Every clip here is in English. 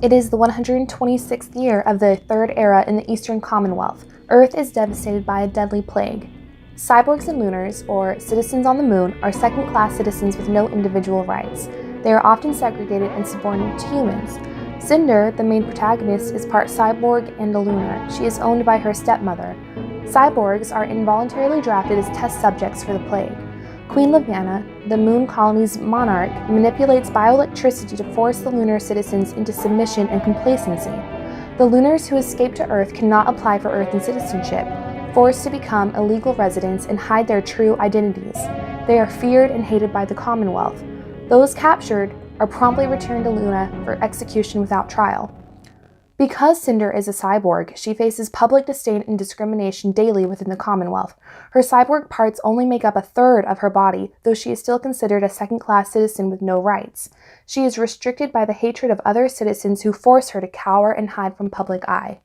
It is the 126th year of the Third Era in the Eastern Commonwealth. Earth is devastated by a deadly plague. Cyborgs and Lunars, or citizens on the moon, are second-class citizens with no individual rights. They are often segregated and subordinate to humans. Cinder, the main protagonist, is part cyborg and a lunar. She is owned by her stepmother. Cyborgs are involuntarily drafted as test subjects for the plague. Queen Lavanna, the moon colony's monarch, manipulates bioelectricity to force the lunar citizens into submission and complacency. The lunars who escape to Earth cannot apply for Earthen citizenship, forced to become illegal residents and hide their true identities. They are feared and hated by the Commonwealth. Those captured are promptly returned to Luna for execution without trial. Because Cinder is a cyborg, she faces public disdain and discrimination daily within the Commonwealth. Her cyborg parts only make up a third of her body, though she is still considered a second-class citizen with no rights. She is restricted by the hatred of other citizens who force her to cower and hide from public eye.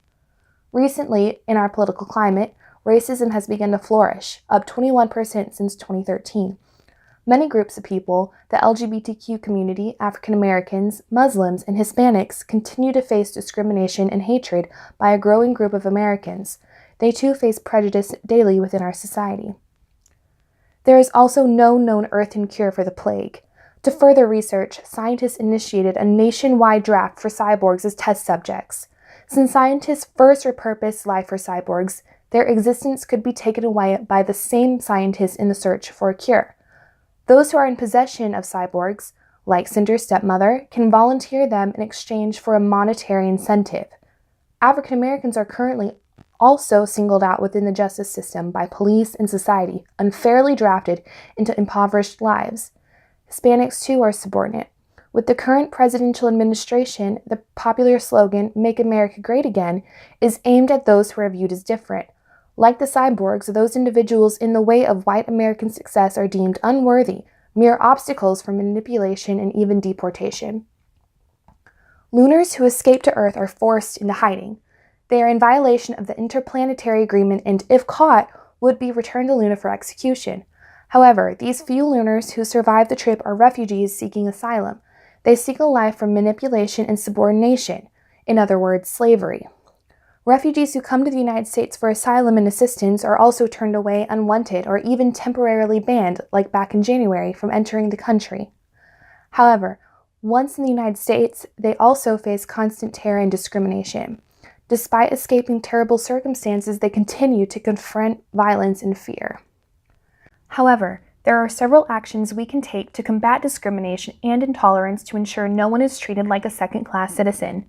Recently, in our political climate, racism has begun to flourish, up 21% since 2013. Many groups of people, the LGBTQ community, African Americans, Muslims, and Hispanics, continue to face discrimination and hatred by a growing group of Americans. They too face prejudice daily within our society. There is also no known earthen cure for the plague. To further research, scientists initiated a nationwide draft for cyborgs as test subjects. Since scientists first repurposed life for cyborgs, their existence could be taken away by the same scientists in the search for a cure. Those who are in possession of cyborgs, like Cinder's stepmother, can volunteer them in exchange for a monetary incentive. African Americans are currently also singled out within the justice system by police and society, unfairly drafted into impoverished lives. Hispanics, too, are subordinate. With the current presidential administration, the popular slogan, "Make America Great Again," is aimed at those who are viewed as different. Like the cyborgs, those individuals in the way of white American success are deemed unworthy, mere obstacles for manipulation and even deportation. Lunars who escape to Earth are forced into hiding. They are in violation of the interplanetary agreement and, if caught, would be returned to Luna for execution. However, these few Lunars who survive the trip are refugees seeking asylum. They seek a life from manipulation and subordination, in other words, slavery. Refugees who come to the United States for asylum and assistance are also turned away unwanted or even temporarily banned, like back in January, from entering the country. However, once in the United States, they also face constant terror and discrimination. Despite escaping terrible circumstances, they continue to confront violence and fear. However, there are several actions we can take to combat discrimination and intolerance to ensure no one is treated like a second-class citizen.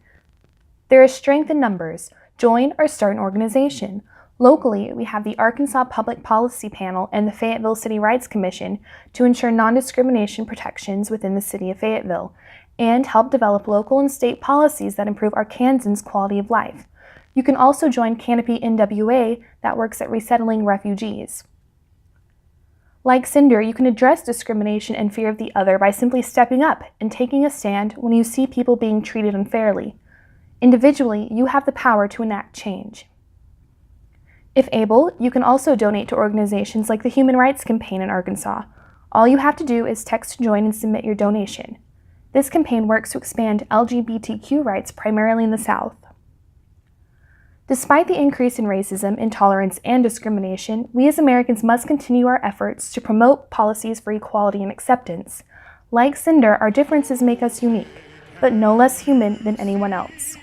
There is strength in numbers. Join or start an organization. Locally, we have the Arkansas Public Policy Panel and the Fayetteville City Rights Commission to ensure non-discrimination protections within the city of Fayetteville and help develop local and state policies that improve Arkansans' quality of life. You can also join Canopy NWA that works at resettling refugees. Like Cinder, you can address discrimination and fear of the other by simply stepping up and taking a stand when you see people being treated unfairly. Individually, you have the power to enact change. If able, you can also donate to organizations like the Human Rights Campaign in Arkansas. All you have to do is text to join and submit your donation. This campaign works to expand LGBTQ rights primarily in the South. Despite the increase in racism, intolerance, and discrimination, we as Americans must continue our efforts to promote policies for equality and acceptance. Like Cinder, our differences make us unique, but no less human than anyone else.